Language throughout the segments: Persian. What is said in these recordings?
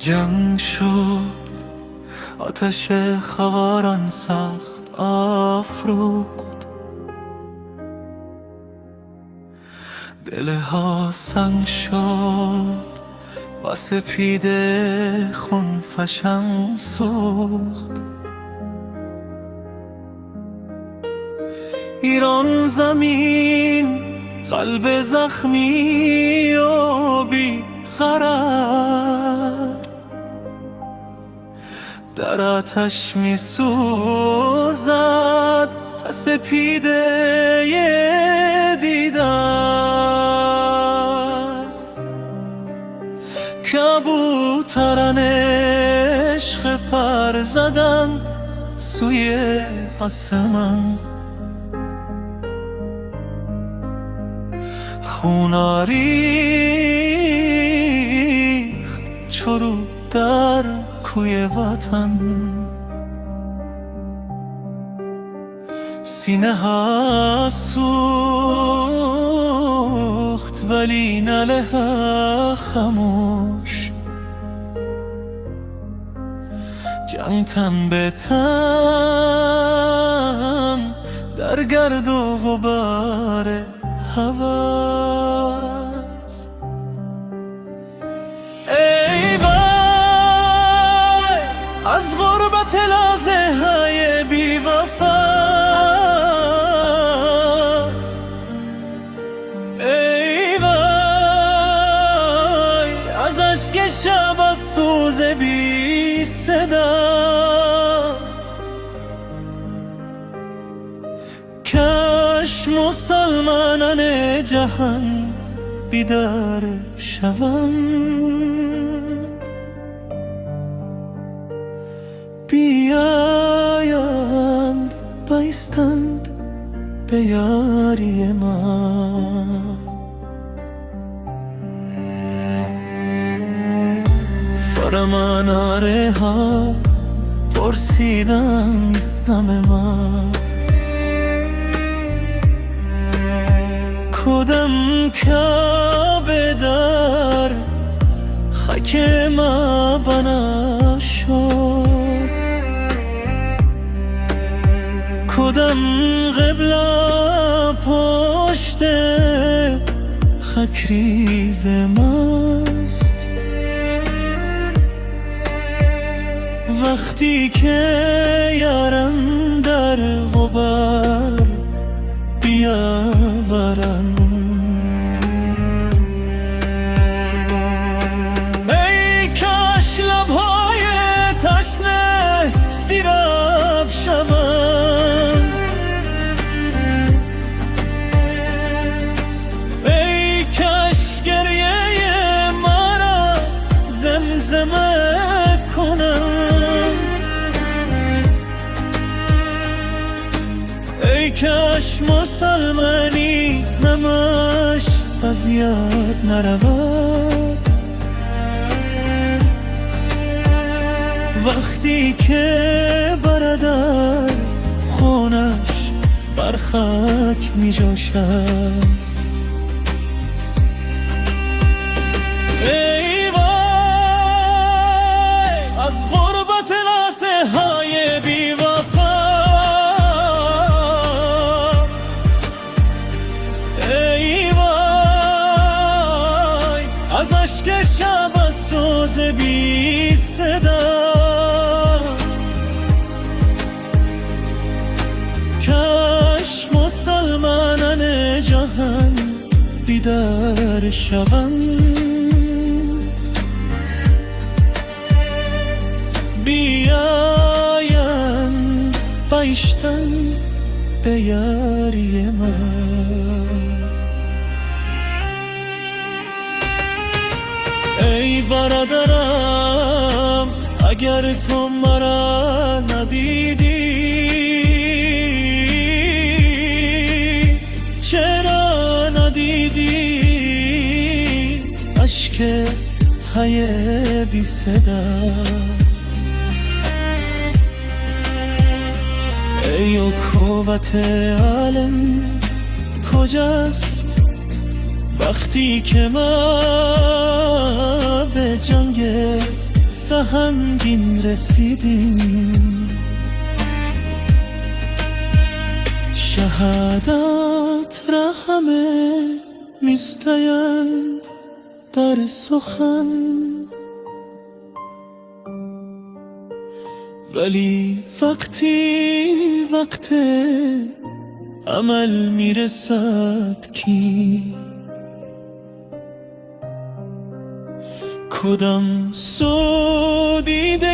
جنگ شد، آتش خواران سخت آفروخت، دلها سنگ شد و سپیده خون فشان سوخت. ایران زمین قلب زخمی و بی قرار، در آتش می سوزد سپیده دیدار. کبوتران عشق پر زدن سوی آسمان، خون ریخت چرو در کوی وطن. سینه ها سوخت ولی ناله خاموش، جنگ تن به تن در گرد و غبار هواست. ای وای از غربت لحظه های بی وفا، ای وای از اشک شب از سوز بی صدا. کاش مسلمانان جهان بیدار شوند، بیایند بایستند به یاری ما. فرماناره ها پرسیدند نام ما، کدام کعبه در خاک ما بنا شد، کدام قبله پشت خاکریز ماست. وقتی که یارم در غبار بیاورم، ای کاش لبهای تشنه سیراب شوند، ای کاش گریه ما را زمزمه کنند، ای کاش مسلمانی نماش از یاد نرود. وقتی که برادر خونش بر خاک می جوشد، ای وای از غربت لحظه های بی وفا، ای وای از اشک شب از سوز بی صدا. کاش مسلمانان جهان بیدار شوند، بیایند بایستن به یاری من. ای برادرم اگر تو مرا ندیدی، چرا ندیدی اشک های بی صدا؟ ای اخوت عالم کجاست وقتی که ما به جنگ سهمگین رسیدیم. شهادت را همه میستایند در سخن، ولی وقت عمل میرسد کی؟ کدام سو دیده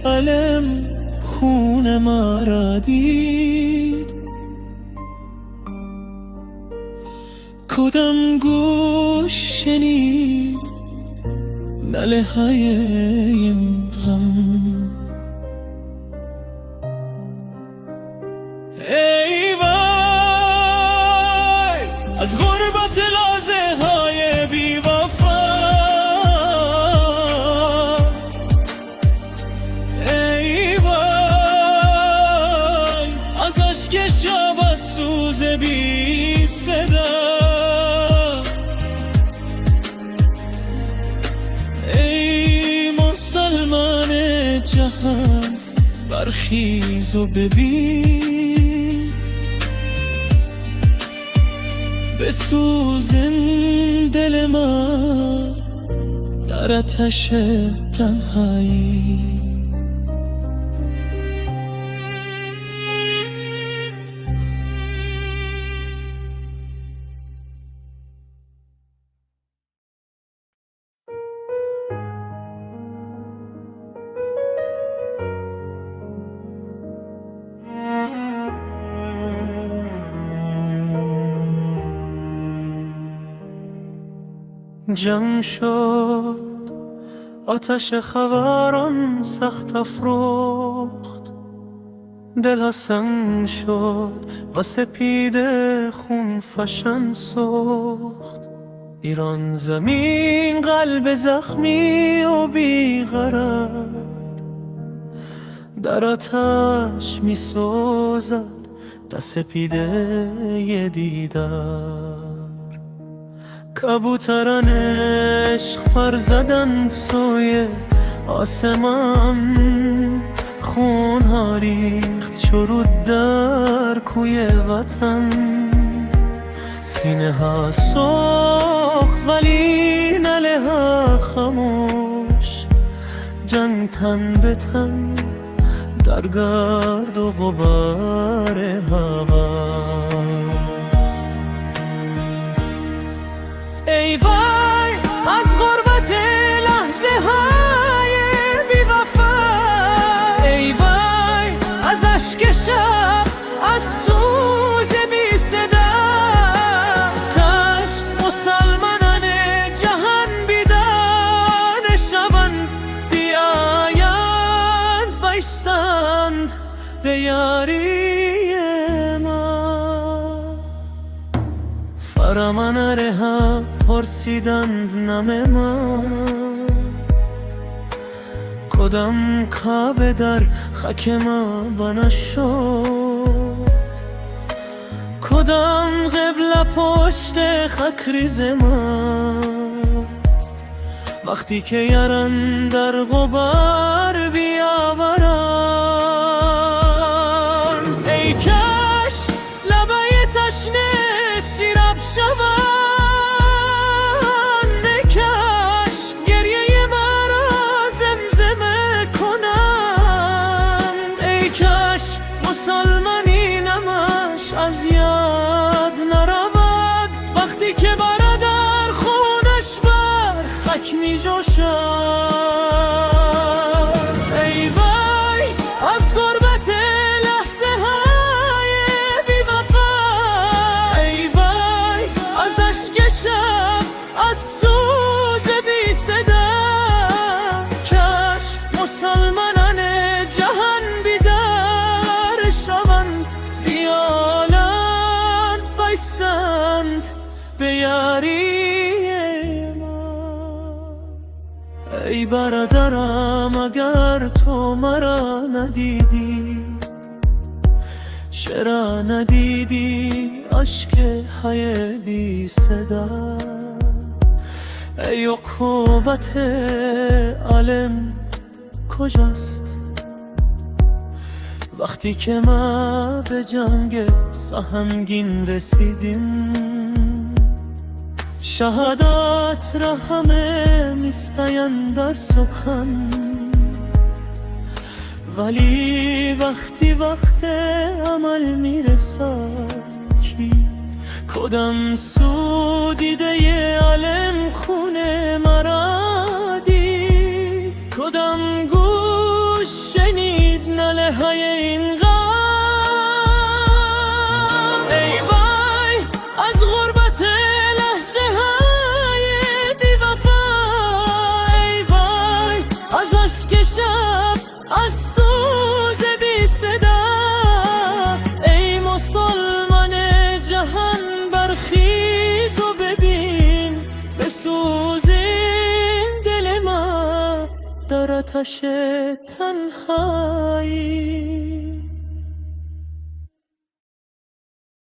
علم خون ما را دید؟ کدام گوش شنید ناله های این غم؟ ای وای از غربت لحظه های بی وفا، ای وای از اشک شب از سوز بی صدا، ای مسلمان جهان برخیز و ببین، بسوزن دل ما در آتش تنهایی. جمع شد آتش خبران سخت افروخت، دل سنگ شد و سپید خون فشان سوخت. ایران زمین قلب زخمی و بیقرار در آتش می سوزد تا سپیده دیدار. کبوتران عشق پر زدن سوی آسمان، خون ها ریخت شروع در کوی وطن. سینه ها سوخت ولی ناله ها خاموش، جنگ تن به تن در گرد و غبار هواست. ای وای از غربت لحظه های بی وفا، ای وای از اشک شب از سوز بی صدا. کاش مسلمانان جهان بیدار شوند، بیایند بایستند به یاری ما. فرامانه ها پرسیدند نام ما، کدام کعبه در خاک ما بنا شد، کدام قبله پشت خاک ریز ماست. وقتی که یاران در غبار بیاوران، ای کاش لبای تشنه سیراب شود، مسلمانی نماش از یاد نرود. وقتی که برادر خونش بر خاک می جوشد، ای وای از غربت لحظه های بی وفا، ای وای از اشک شب از سوز بی صدا. کاش مسلمانان جهان به یاری ما. ای برادرم اگر تو مرا ندیدی، چرا ندیدی اشک های بی صدا؟ ای عقوبت عالم کجاست؟ وقتی که ما به جنگ سهمگین رسیدیم، شهادت را همه میستین در سخن، ولی وقت عمل میرسد کی کدام سو دیده عالم خونه مرا دید، کدام گوش شنید ناله های این غم. ای وای از غربت لحظه های بی وفا، ای وای از اشک شب، از سوز بی صدا. ای مسلمان جهان برخیز و ببین، بسوزین دل ما در آتش تنهایی.